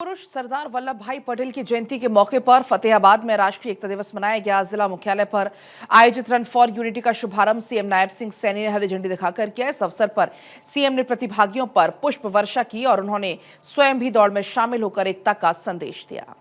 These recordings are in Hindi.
पुरुष सरदार वल्लभ भाई पटेल की जयंती के मौके पर फतेहाबाद में राष्ट्रीय एकता दिवस मनाया गया। जिला मुख्यालय पर आयोजित रन फॉर यूनिटी का शुभारंभ सीएम नायब सिंह सैनी ने हरी झंडी दिखाकर किया। इस अवसर पर सीएम ने प्रतिभागियों पर पुष्प वर्षा की और उन्होंने स्वयं भी दौड़ में शामिल होकर एकता का संदेश दिया।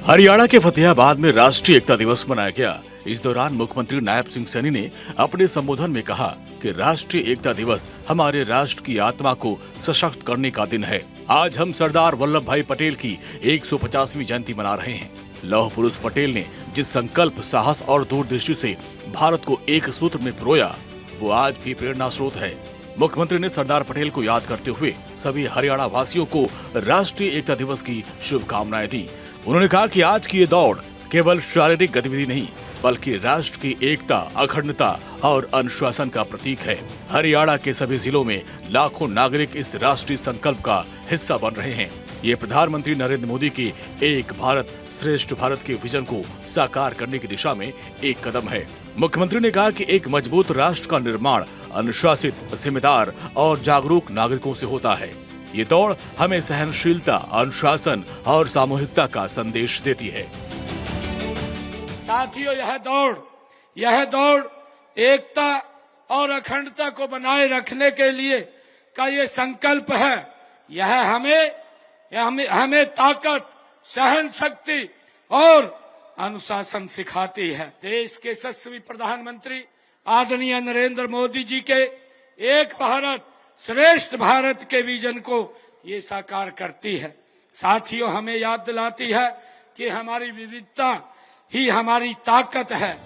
हरियाणा के फतेहाबाद में राष्ट्रीय एकता दिवस मनाया गया। इस दौरान मुख्यमंत्री नायब सिंह सैनी ने अपने संबोधन में कहा कि राष्ट्रीय एकता दिवस हमारे राष्ट्र की आत्मा को सशक्त करने का दिन है। आज हम सरदार वल्लभ भाई पटेल की 150वीं जयंती मना रहे हैं। लौह पुरुष पटेल ने जिस संकल्प, साहस और दूरदृष्टि से भारत को एक सूत्र में पिरोया, वो आज भी प्रेरणा स्रोत है। मुख्यमंत्री ने सरदार पटेल को याद करते हुए सभी हरियाणा वासियों को राष्ट्रीय एकता दिवस की शुभकामनाएं दी। उन्होंने कहा कि आज की ये दौड़ केवल शारीरिक गतिविधि नहीं, बल्कि राष्ट्र की एकता, अखंडता और अनुशासन का प्रतीक है। हरियाणा के सभी जिलों में लाखों नागरिक इस राष्ट्रीय संकल्प का हिस्सा बन रहे हैं। ये प्रधानमंत्री नरेंद्र मोदी के एक भारत श्रेष्ठ भारत के विजन को साकार करने की दिशा में एक कदम है। मुख्यमंत्री ने कहा कि एक मजबूत राष्ट्र का निर्माण अनुशासित, जिम्मेदार और जागरूक नागरिकों से होता है। ये दौड़ हमें सहनशीलता, अनुशासन और सामूहिकता का संदेश देती है। साथियों, यह दौड़ एकता और अखंडता को बनाए रखने के लिए का ये संकल्प है। यह हमें ताकत, सहन शक्ति और अनुशासन सिखाती है। देश के यशस्वी प्रधानमंत्री आदरणीय नरेंद्र मोदी जी के एक भारत श्रेष्ठ भारत के विजन को ये साकार करती है। साथियों, हमें याद दिलाती है कि हमारी विविधता ही हमारी ताकत है।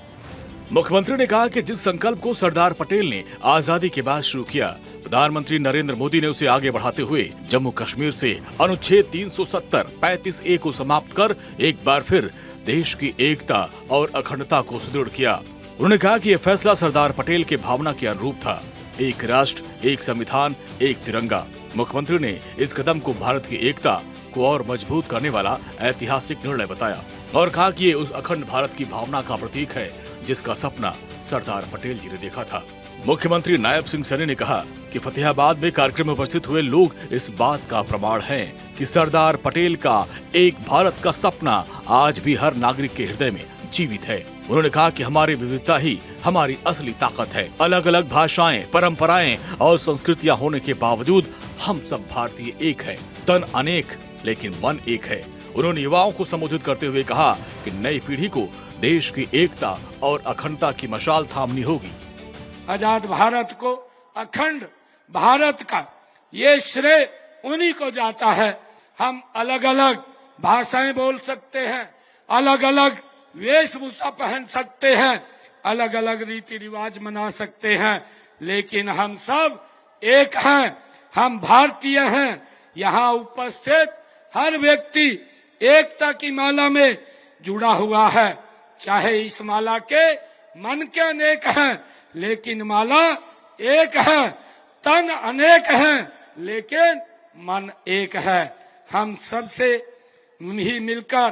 मुख्यमंत्री ने कहा कि जिस संकल्प को सरदार पटेल ने आजादी के बाद शुरू किया, प्रधानमंत्री नरेंद्र मोदी ने उसे आगे बढ़ाते हुए जम्मू कश्मीर से अनुच्छेद 370 35A को समाप्त कर एक बार फिर देश की एकता और अखंडता को सुदृढ़ किया। उन्होंने कहा कि यह फैसला सरदार पटेल के भावना के अनुरूप था। एक राष्ट्र, एक संविधान, एक तिरंगा। मुख्यमंत्री ने इस कदम को भारत की एकता को और मजबूत करने वाला ऐतिहासिक निर्णय बताया और कहा कि ये उस अखंड भारत की भावना का प्रतीक है जिसका सपना सरदार पटेल जी ने देखा था। मुख्यमंत्री नायब सिंह सैनी ने कहा कि फतेहाबाद में कार्यक्रम में उपस्थित हुए लोग इस बात का प्रमाण हैं कि सरदार पटेल का एक भारत का सपना आज भी हर नागरिक के हृदय में जीवित है। उन्होंने कहा कि हमारी विविधता ही हमारी असली ताकत है। अलग अलग भाषाएं, परंपराएं और संस्कृतियां होने के बावजूद हम सब भारतीय एक है। तन अनेक लेकिन मन एक है। उन्होंने युवाओं को संबोधित करते हुए कहा कि नई पीढ़ी को देश की एकता और अखंडता की मशाल थामनी होगी। आजाद भारत को, अखंड भारत का ये श्रेय उन्हीं को जाता है। हम अलग अलग भाषाएं बोल सकते हैं, अलग अलग वेशभूषा पहन सकते हैं, अलग अलग रीति रिवाज मना सकते हैं, लेकिन हम सब एक हैं। हम भारतीय हैं। यहाँ उपस्थित हर व्यक्ति एकता की माला में जुड़ा हुआ है। चाहे इस माला के मन के अनेक हैं, लेकिन माला एक है। तन अनेक हैं, लेकिन मन एक है। हम सबसे ही मिलकर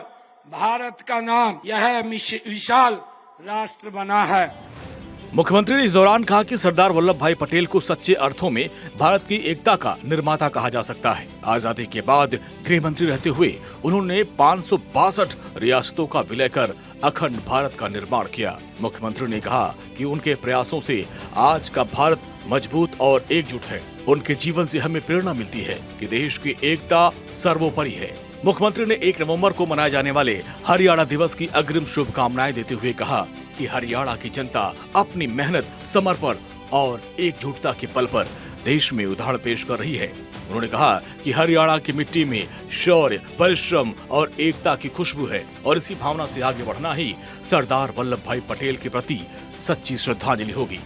भारत का नाम यह विशाल राष्ट्र बना है। मुख्यमंत्री ने इस दौरान कहा कि सरदार वल्लभ भाई पटेल को सच्चे अर्थों में भारत की एकता का निर्माता कहा जा सकता है। आजादी के बाद गृह मंत्री रहते हुए उन्होंने 562 रियासतों का विलय कर अखंड भारत का निर्माण किया। मुख्यमंत्री ने कहा कि उनके प्रयासों से आज का भारत मजबूत और एकजुट है। उनके जीवन से हमें प्रेरणा मिलती है कि देश की एकता सर्वोपरि है। मुख्यमंत्री ने 1 नवंबर को मनाए जाने वाले हरियाणा दिवस की अग्रिम शुभकामनाएं देते हुए कहा कि हरियाणा की जनता अपनी मेहनत, समर्पण और एकजुटता के बल पर देश में उदाहरण पेश कर रही है। उन्होंने कहा कि हरियाणा की मिट्टी में शौर्य, परिश्रम और एकता की खुशबू है और इसी भावना से आगे बढ़ना ही सरदार वल्लभ भाई पटेल के प्रति सच्ची श्रद्धांजलि होगी।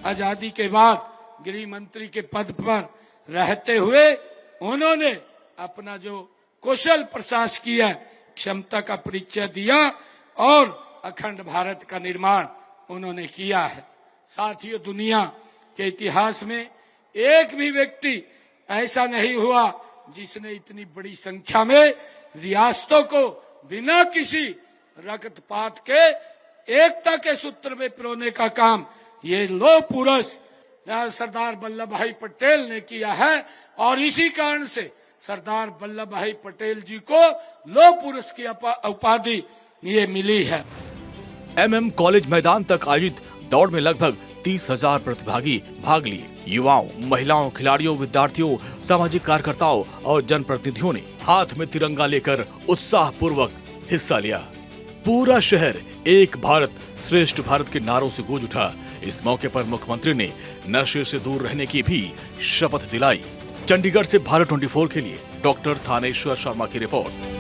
आजादी के बाद गृह मंत्री के पद पर रहते हुए उन्होंने अपना जो कुशल प्रशासकीय क्षमता का परिचय दिया और अखंड भारत का निर्माण उन्होंने किया है। साथियों, दुनिया के इतिहास में एक भी व्यक्ति ऐसा नहीं हुआ जिसने इतनी बड़ी संख्या में रियासतों को बिना किसी रक्तपात के एकता के सूत्र में पिरोने का काम ये लौह पुरुष सरदार वल्लभ भाई पटेल ने किया है। और इसी कारण से सरदार वल्लभ भाई पटेल जी को लौह पुरुष की उपाधि ये मिली है। MM कॉलेज मैदान तक आयोजित दौड़ में लगभग 30,000 प्रतिभागी भाग लिए। युवाओं, महिलाओं, खिलाड़ियों, विद्यार्थियों, सामाजिक कार्यकर्ताओं और जनप्रतिनिधियों ने हाथ में तिरंगा लेकर उत्साह पूर्वक हिस्सा लिया। पूरा शहर एक भारत श्रेष्ठ भारत के नारों से गूंज उठा। इस मौके पर मुख्यमंत्री ने नशे से दूर रहने की भी शपथ दिलाई। चंडीगढ़ से भारत 24 के लिए डॉक्टर थानेश्वर शर्मा की रिपोर्ट।